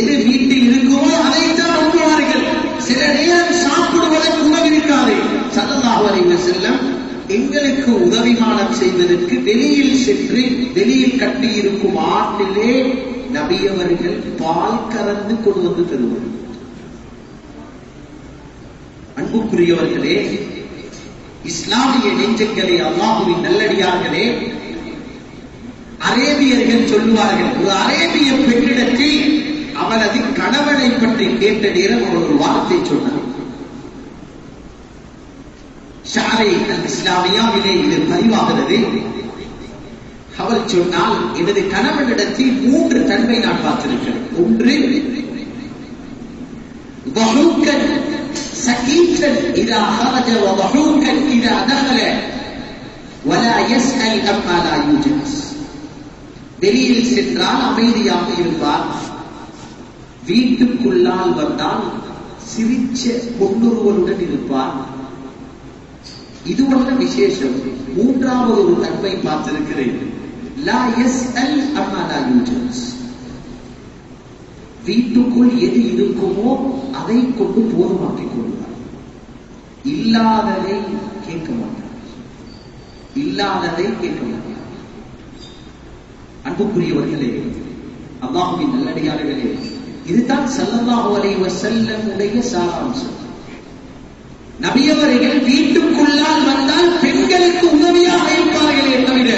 எது வீட்டில் இருக்குமோ அதைத்தான் உண்ணுவார்கள். சில நேரம் சாப்பிடுவதற்கு உணவு இருக்காது. ஸல்லல்லாஹு அலைஹி வஸல்லம் எங்களுக்கு உதவிமானம் செய்வதற்கு வெளியில் சென்று, வெளியில் கட்டி இருக்கும் ஆட்டிலே நபியவர்கள் பால் கறந்து கொண்டு வந்து தருவார்கள். அன்புக்குரியவர்களே, இஸ்லாமிய நெஞ்சங்களே, அல்லாஹ்வின் நல்லடியார்களே, அரேபியர்கள் சொல்லுவார்கள், ஒரு அரேபிய பெண்ணிடத்தில் அவளது கணவனை பற்றி கேட்ட நேரம் அவர் ஒரு வார்த்தை சொன்னார். ஷாரை அல் இஸ்லாமியாவிலே இது பதிவாகிறது. அவள் சொன்னால், எனது கணவனிடத்தில் 3 தன்மை நான் பார்த்திருக்கிறேன். ஒன்று, வஹூகன் சகீகன் இதா ஹரஜ வ வஹூகன் இதா தஹல வலா யஸ்அல் அம்மா லா யூஜத். வெளியில் சென்றால் அமைதியாக இருப்பார், வீட்டுக்குள்ளால் வந்தால் சிரிச்ச பொன்னுருவருடன் இருப்பார். இதுவல்ல விசேஷம். 3வது ஒரு தன்மை பார்த்திருக்கிறேன். லா யஸ்அல் அம்மா லா யூஜத். வீட்டுக்குள் எது இருக்குமோ அதை கொண்டு போதுமாக்கிக் கொள்வார். இல்லாததை கேட்க மாட்டார். இல்லாததை கேட்க மாட்டார். அன்புக்குரியவர்களே, அல்லாஹ்வின் நல்லடியார்களே, இதுதான் ஸல்லல்லாஹு அலைஹி வஸல்லம் உடைய சாராம்சம். நபியவர்கள் வீட்டுக்குள்ளால் வந்தால் பெண்களுக்கு உதவியாக இருப்பார்களே தவிர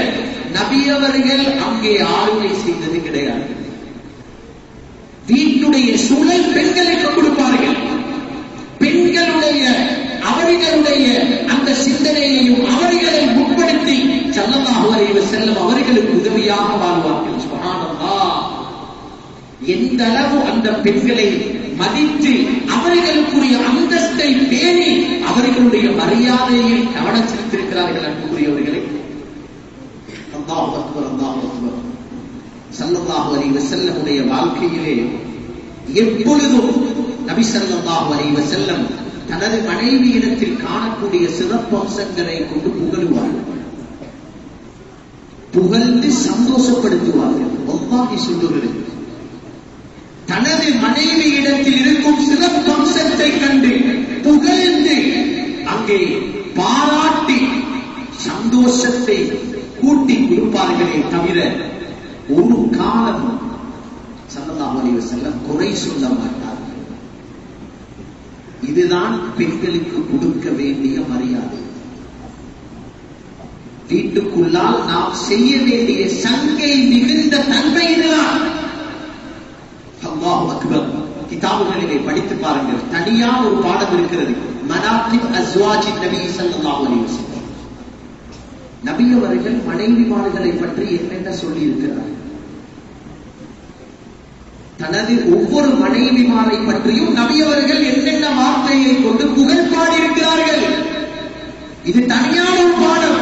நபியவர்கள் அங்கே ஆளுமை செய்தது கிடையாது. வீட்டுடைய சூழல் பெண்களுக்கு கொடுப்பார்கள். பெண்களுடைய அவர்களுடைய அந்த சிந்தனையையும் அவர்களை முற்படுத்தி ஸல்லல்லாஹு அலைஹி வஸல்லம் அவர்களுக்கு உதவியாக வாழ்வார்கள். சுப்ஹானல்லாஹ். எந்த அளவு அந்த பெண்களை மதித்து அவர்களுக்குரிய அந்தஸ்தை பேணி அவர்களுடைய மரியாதையை கவனம் செலுத்தியிருக்கிறார்கள். அன்புக்குரியவர்களே, அல்லாஹ் அக்பர், அல்லாஹ் அக்பர். ஸல்லல்லாஹு அலைஹி வஸல்லம் உடைய வாழ்க்கையிலே எப்பொழுதும் நபி ஸல்லல்லாஹு அலைஹி வஸல்லம் தனது மனைவியிடத்தில் காணக்கூடிய சிறப்பு அம்சங்களை கொண்டு புகழுவார்கள், புகழ்ந்து சந்தோஷப்படுத்துவார்கள். வல்லாஹி சொல்லுகிறேன், தனது மனைவியிடத்தில் இருக்கும் சிறப்பு அம்சத்தை கண்டு புகழ்ந்து அங்கே பாராட்டி சந்தோஷத்தை கூட்டி கொடுப்பார்களே தவிர ஒரு காலம் ஸல்லல்லாஹு அலைஹி வஸல்லம் குறை சொல்ல மாட்டார்கள். இதுதான் பெண்களுக்கு கொடுக்க வேண்டிய மரியாதை. வீட்டுக்குள்ளால் நாம் செய்ய வேண்டிய சங்கை மிகுந்த தன்மை இதுதான். தனியான ஒரு பாடம் இருக்கிறது. மனாகிப் அஸ்வாஜி நபி ஸல்லல்லாஹு அலைஹி வஸல்லம். நபி அவர்கள் மனைவிமார்களை பற்றி என்னென்ன சொல்லி இருக்கிறார்? தனது ஒவ்வொரு மனைவிமாரை பற்றியும் நபி அவர்கள் என்னென்ன வார்த்தையை கொண்டு புகழ் பாடியிருக்கிறார்கள். இது தனியான ஒரு பாடம்.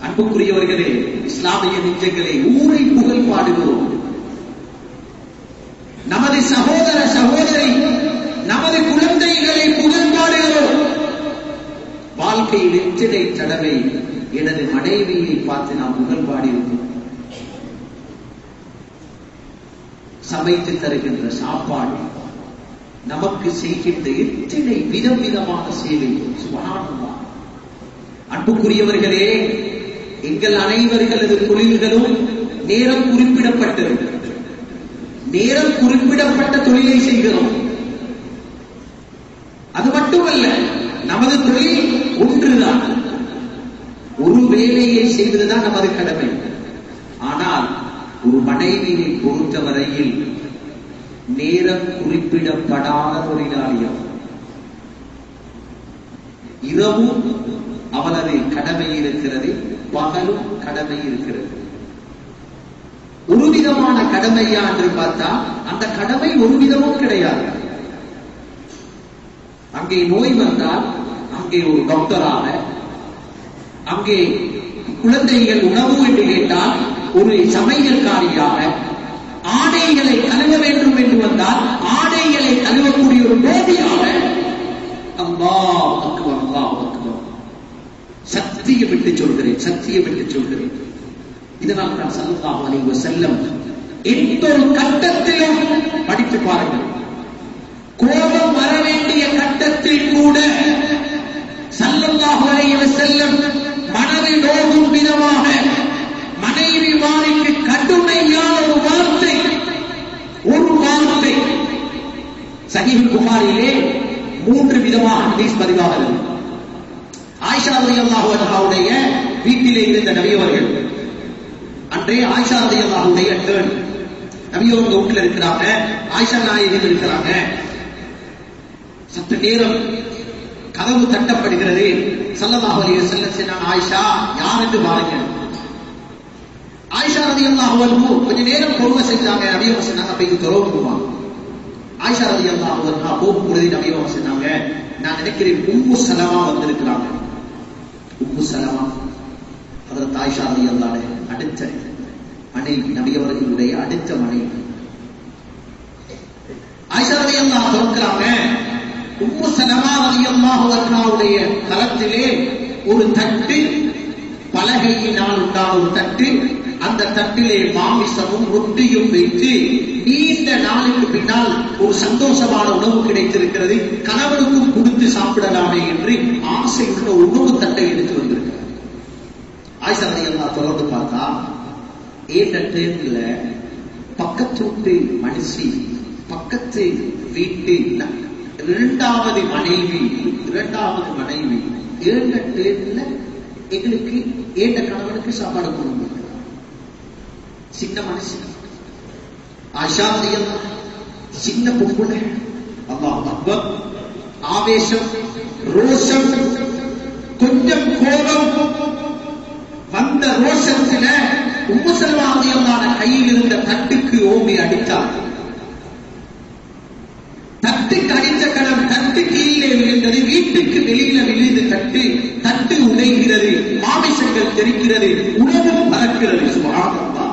அன்புக்குரியவர்களே, இஸ்லாமிய நெஞ்சங்களே, ஊரை புகழ் பாடுகிறோம். நமது சகோதர சகோதரி, நமது குழந்தைகளை புகழ் பாடுகிறோம். வாழ்க்கையில் எத்தனை தடவை எனது மனைவியை பார்த்து நாம் புகழ் பாடியிருக்கிறோம். சமைத்து தருகின்ற சாப்பாடு, நமக்கு செய்கின்ற எத்தனை விதம் விதமான சேவை. சுப்ஹானல்லாஹ். அன்புக்குரியவர்களே, எங்கள் அனைவர்களது தொழில்களும் நேரம் குறிப்பிடப்பட்டது. நேரம் குறிப்பிடப்பட்ட தொழிலை செய்கிறோம். அது மட்டுமல்ல, நமது தொழில் ஒன்றுதான். ஒரு வேலையை செய்வதுதான் நமது கடமை. ஆனால் ஒரு மனைவியை பொறுத்தவரையில் நேரம் குறிப்பிடப்படாத தொழிலாளியம். இரவும் அவனது கடமை இருக்கிறது, பகலும் கடமை இருக்கிறது. ஒரு விதமான கடமையா என்று பார்த்தா அந்த கடமை ஒரு விதமும் கிடையாது. அங்கே நோய் வந்தால் அங்கே ஒரு டாக்டராக, அங்கே குழந்தைகள் உணவு என்று கேட்டால் ஒரு சமையல்காரியாக, ஆடைகளை கழுவ வேண்டும் என்று வந்தால் ஆடைகளை கழுவக்கூடிய ஒரு நோபியாக. அல்லாஹ் அக்பர், அல்லாஹ் அக்பர். சத்தியம் விட்டு சொல்கிறேன், சத்தியம் விட்டு சொல்கிறேன். இதனால் தான் ஸல்லல்லாஹு அலைஹி வஸல்லம் எந்த ஒரு கட்டத்திலும் படித்து பாருங்கள், கோபம் வர வேண்டிய கட்டத்தில் கூட ஸல்லல்லாஹு அலைஹி வஸல்லம் மனதை நோகும் விதமாக மனைவி வாரிக்கு கடுமையான ஒரு வார்த்தை சஹீஹ் புகாரிலே 3 விதமான ஹதீஸ் பதிவாகிறது. ஆயிஷா ரலியல்லாஹு அன்ஹாவுடைய வீட்டிலே இருந்த நபி அவர்கள், அன்றைய ஆயிஷா ரலியல்லாஹுடைய டர்ன், நபி அவங்க வீட்டில் இருக்கிறாங்க, ஆயிஷா நாயகி இருக்கிறாங்க. சற்று நேரம் கதவு தட்டப்படுகிறது. ஸல்லல்லாஹு அலைஹி வஸல்லம் சொன்னாங்க, ஆயிஷா யார் என்று பாருங்க. ஆயிஷா ரலியல்லாஹு அன்ஹா கொஞ்ச நேரம் பொறுமை செஞ்சாங்க. நபி அவங்க சொன்னாங்க, போய் திறவுவாங்க. ஆயிஷா ரலியல்லாஹு அன்ஹா போகும்போது நபி அவங்க சொன்னாங்க, நான் நினைக்கிறேன் உம்மு சலமா வந்திருக்கிறாங்க. உம்மு சலமா ஹஜ்ரத் ஆயிஷா ரலியல்லாஹு அன்ஹா அடுத்த மனைவி, நபி அவர்களுடைய அடுத்த மனைவி. ஆயிஷா ரலியல்லாஹு அன்ஹா இருக்கிறாங்க. உம்மு சலமா ரலியல்லாஹு அன்ஹாவுடைய கரத்திலே ஒரு தட்டு, பலகையினால் உண்டான ஒரு தட்டு, அந்த தட்டிலே மாமிசமும் ரொட்டியும் வைத்து நீண்ட நாளுக்கு பின்னால் ஒரு சந்தோஷமான உணவு கிடைத்திருக்கிறது, கணவனுக்கும் கொடுத்து சாப்பிடலாமே என்று ஆசையுள்ள உணவு தட்டை எடுத்து வந்திருக்கிறார். ஆயிஷா ரலியல்லாஹு தொடர்ந்து பார்த்தா, ஏண்ட டைம்ல பக்கத்து வீட்டு மனுஷி, பக்கத்து வீட்டு இரண்டாவது மனைவி ஏண்ட டைம்ல எங்களுக்கு ஏண்ட கணவனுக்கு சாப்பாடு கொடுங்க. சின்ன மனுஷி ஆயிஷா ரலியல்லாஹு, சின்ன பொம்பளை. அல்லாஹ் அக்பர். ஆவேசம், ரோஷம், கொஞ்சம் கோபம் வந்த ரோஷத்துல உம்மு சலமா ரலியல்லாஹு கையில் இருந்த தட்டுக்கு ஓங்கி அடித்தார். தட்டுக்கு அடித்த கணம் தட்டு கீழே விழுந்தது, வீட்டுக்கு வெளியில விழுந்து தட்டு உடைகிறது, மாமிசங்கள் தெரிக்கிறது, உணவும் பறக்கிறது. சுப்ஹானல்லாஹ்.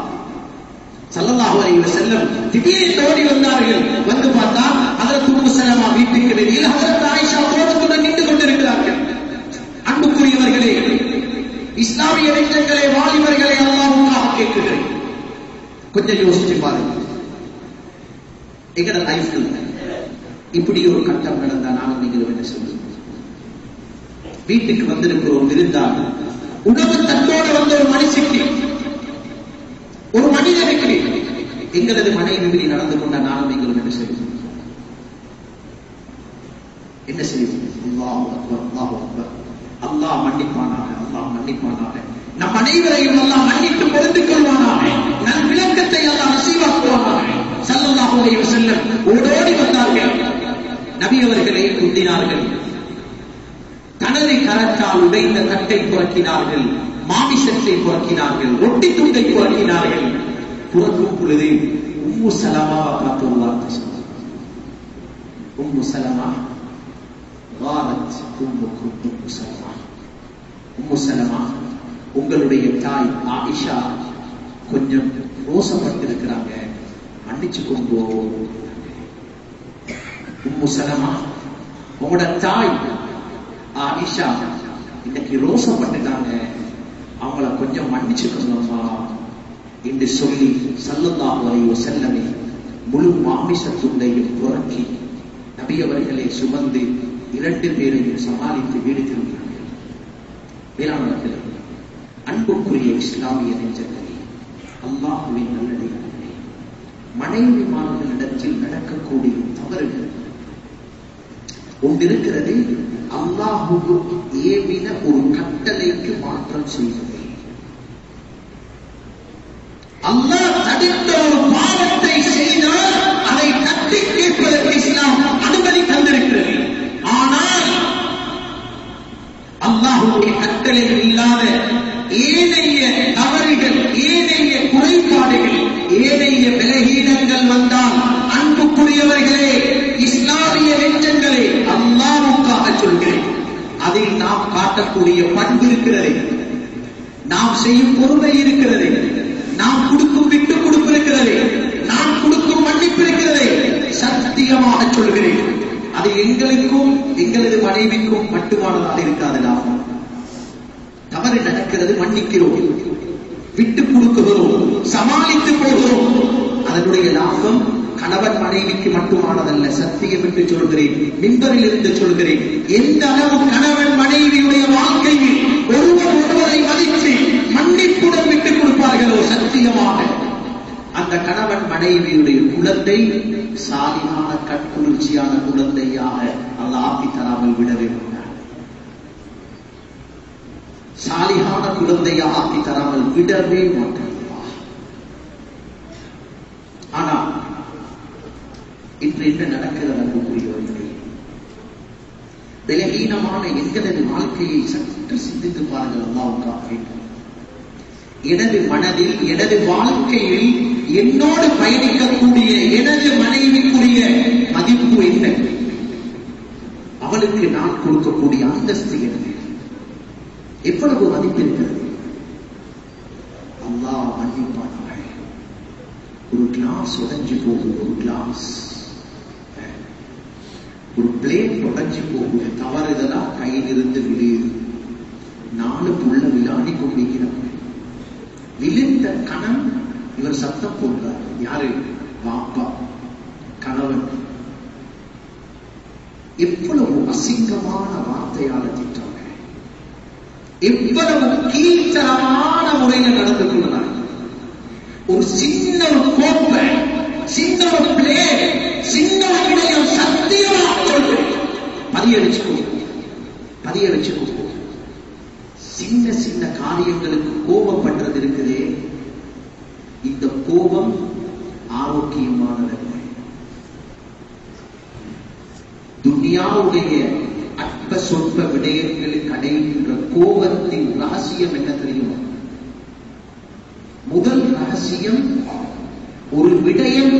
ஸல்லல்லாஹு அலைஹி வஸல்லம் திடீரென்று ஓடி வந்தார்கள். வந்து பார்த்தா ஹஜ்ரத் உம்மு சலமா வீட்டுக்கு வெளியில் ஹஜ்ரத் ஆயிஷா கோபத்துடன் நின்று கொண்டிருக்கிறார்கள். அன்புக்குரியவர்களே, இஸ்லாமிய நெஞ்சங்களே, வாலிபர்களே, அல்லாஹ்வுக்காக கேட்கிறேன், கொஞ்சம் யோசிச்சு பாருங்க. எங்கட லைஃப்ல இப்படி ஒரு கட்டம் நடந்தா நானும் நீங்களும் என்ன சொல்லுங்க? வீட்டுக்கு வந்திருக்கிறோம் விருந்தாள், உணவு தட்டோடு வந்த ஒரு மனுஷிக்கு, ஒரு மனிதனுக்கு எங்களது மனைவி இப்படி நடந்து கொண்ட நானும் நீங்களும் என்ன செய்வோம்? என்ன செய்வோம்? அல்லாஹ் அக்பர், அல்லாஹ் அக்பர். அல்லாஹ் மன்னிப்பானாக, அல்லாஹ் மன்னிப்பானாக. நம் அனைவரையும் அல்லாஹ் மன்னித்து பொருந்திக் கொள்வானாக. நம் விளக்கத்தை அல்லாஹ் நசீவாக்குவானாக. ஸல்லல்லாஹு அலைஹி வஸல்லம் ஓடோடி வந்தார்கள். திருடினார்கள், தனது கரத்தால் உடைந்த தட்டை புரட்டினார்கள், மாமிசத்தை புரட்டினார்கள், ரொட்டி துண்டை புரட்டினார்கள். புறக்கும் பொழுது உம்மு சலமாவை பார்த்து ஒரு வார்த்தை சொன்னார். உம்மு சலமா வாரத் உம்முக்கும் உம்மு சலமா, உம்மு சலமா உங்களுடைய தாய் ஆயிஷா கொஞ்சம் ரோசப்பட்டிருக்கிறாங்க, மன்னிச்சு கொண்டோ. உம்மு சலமா உங்களோட தாய் ஆயிஷா இன்னைக்கு ரோசப்பட்டுட்டாங்க, அவங்கள கொஞ்சம் மன்னிச்சுக்கணுமா என்று சொல்லி ஸல்லல்லாஹு அலைஹி வஸல்லம் முழு மாமிசத்துண்டையும் புரட்டி நபி அவர்களை சுமந்து 2 பேரையும் சமாளித்து வீடு திரும்பினார்கள். வேளாண்மைகளே, அன்புக்குரிய இஸ்லாமிய நெஞ்சங்களே, அல்லாஹ்வின் நல்லடியார்களே, மனைவிமார்களிடத்தில் நடக்கக்கூடிய தவறுகள் ஒன்றிருக்கிறது. அல்லாஹ்வுக்கு ஏவின ஒரு கட்டளைக்கு மாற்றம் செய்வது. அல்லாஹ் தடுத்த ஒரு பாவத்தை செய்தால் அதை தட்டி கேட்பதற்கு இஸ்லாம் அனுமதி தந்திருக்கிறது. ஆனால் அல்லாஹ்வுடைய கட்டளைகள் இல்லாத ஏனைய தவறுகள், ஏனைய குறைபாடுகள், ஏனைய விலகீனங்கள் வந்தால் அன்புக்குரியவர்களே, இஸ்லாமிய நெஞ்சங்களே, அல்லாஹ்வுக்காக சொல்கிறேன், அதில் நாம் காட்டக்கூடிய பண்பு இருக்கிறது, நாம் செய்யும் பொறுமை இருக்கிறது, நாம் கொடுக்கும் விட்டு கொடுப்பு இருக்கிறது, நாம் கொடுக்கும் மன்னிப்பு இருக்கிறது. சத்தியமாக சொல்கிறேன், அது எங்களுக்கும் எங்களது மனைவிக்கும் மட்டுமானதாக இருக்காது. நாம் தவறு நடக்கிறது, மன்னிக்கிறோம், விட்டு கொடுக்கிறோம், சமாளித்து போகிறோம். அதனுடைய லாபம் கணவன் மனைவிக்கு மட்டுமானதல்ல. சத்தியம் என்று சொல்கிறேன், மிம்பரில் இருந்து சொல்கிறேன், எந்த அளவு கணவன் மனைவியுடைய வாழ்க்கையில் ஒருவர் ஒருவரை மதித்து மன்னிப்புடன் விட்டுக் கொடுப்பார்களோ, சத்தியமாக அந்த கணவன் மனைவியுடைய குழந்தை சாலியான கட்குளிர்ச்சியான குழந்தையாக அல்லாஹ் ஆக்கி தராமல் விடவே மாட்டார். சாலியான குழந்தையாக ஆக்கி தராமல் விடவே மாட்டார். ஆனால் இன்று என்ன நடக்கிறது அன்புக்குரியவர்களே? பலகீனமான எங்களது வாழ்க்கையை சற்று சிந்தித்து பாருங்கள். அல்லாஹ்வுக்காக எனது மனதில், எனது வாழ்க்கையில் என்னோடு பயணிக்கக்கூடிய எனது மனைவிக்குரிய மதிப்பு என்ன? அவளுக்கு நான் கொடுக்கக்கூடிய அந்தஸ்து என்ன? எவ்வளவு மதிப்பு இருக்கிறது? அல்லாஹ் மன்னிப்பானாக. ஒரு கிளாஸ் உடைஞ்சு போகுது, ஒரு கிளாஸ், ஒரு பிளேட் உடைஞ்சு போகுது, தவறுதலா கையிலிருந்து விழுது, 4 புள்ள விளையாடி கொண்டிருக்கிறார். விழுந்த கணம் இவர் சத்தம் போடுறார். யாரு? பாப்பா, கணவன். எவ்வளவு அசிங்கமான வார்த்தையால திட்டாங்க, எவ்வளவு கீழ்த்தரமான முறையில் நடந்து கொள்கிறார். ஒரு சின்ன ஒரு கோப்பை, சின்ன ஒரு பிளேட், சின்ன ஒரு சத்தியமாக சொல்றேன், பதிய வச்சுக்கோ. சின்ன சின்ன காரியங்களுக்கு கோபப்படுறது இருக்குதே, இந்த கோபம் ஆரோக்கியமானதல்ல. துனியாவுடைய அற்ப சொற்ப விடயங்களுக்கு அடைகின்ற கோபத்தின் ரகசியம் என்ன தெரியுமா? முதல் ரகசியம், ஒரு விடயம்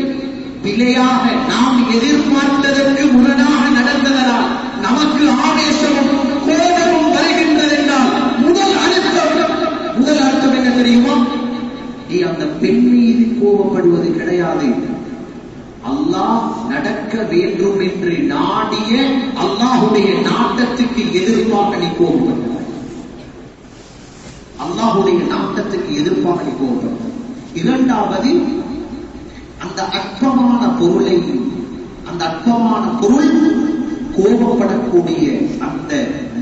பிழையாக நாம் எதிர்பார்த்ததற்கு முரணாக நடந்ததனால் நமக்கு ஆவேசமும் கோபமும் வருகின்றது என்றால் முதல் அர்த்தம் என்ன தெரியுமா? நீ அந்த பெண் மீது கோபப்படுவது கிடையாது. அல்லாஹ் நடக்க வேண்டும் என்று நாடிய அல்லாஹுடைய நாட்டத்துக்கு எதிர்ப்பாக நீ கோபப்படுகிறாய். அல்லாஹுடைய நாட்டத்துக்கு எதிர்ப்பாக நீ கோபப்படுகிறாய். இரண்டாவது, அந்த அற்பமான பொருளை, அந்த அற்பமான பொருள் கோபப்படக்கூடிய அந்த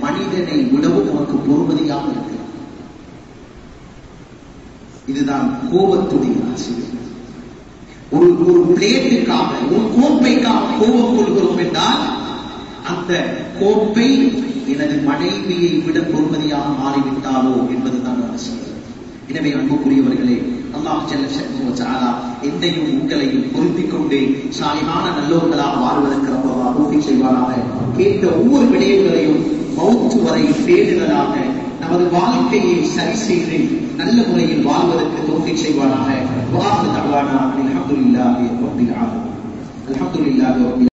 மனிதனை விடவும் நமக்கு பொறுமதியாக இருக்கு. இதுதான் கோபத்துடைய ரகசியம். ஒரு பிளேட்டுக்காக, ஒரு கோப்பைக்காக கோபம் கொள்கிறோம் என்றால் அந்த கோப்பை எனது மனைவியை விட பொறுமதியாக மாறிவிட்டாலோ என்பதுதான் ரகசியம். எனவே அன்புக்குரியவர்களே, அல்லாஹ் ஜல்ல ஷஅனுஹு வ தஆலா என்னையும் உங்களையும் பொருந்திக் கொண்டு சாலிஹான நல்லோர்களாக வாழ்வதற்கு அல்லாஹ் தௌஃபீக் செய்வானாக. கேட்ட ஒவ்வொரு விடயங்களையும் மௌத் வரை பேணுதலாக நமது வாழ்க்கையை சரி செய்து நல்ல முறையில் வாழ்வதற்கு தௌஃபீக் செய்வானாக. வஆஹிரு தஅவானா அல்ஹம்துலில்லாஹி ரப்பில் ஆலமீன். அல்ஹம்துலில்லாஹி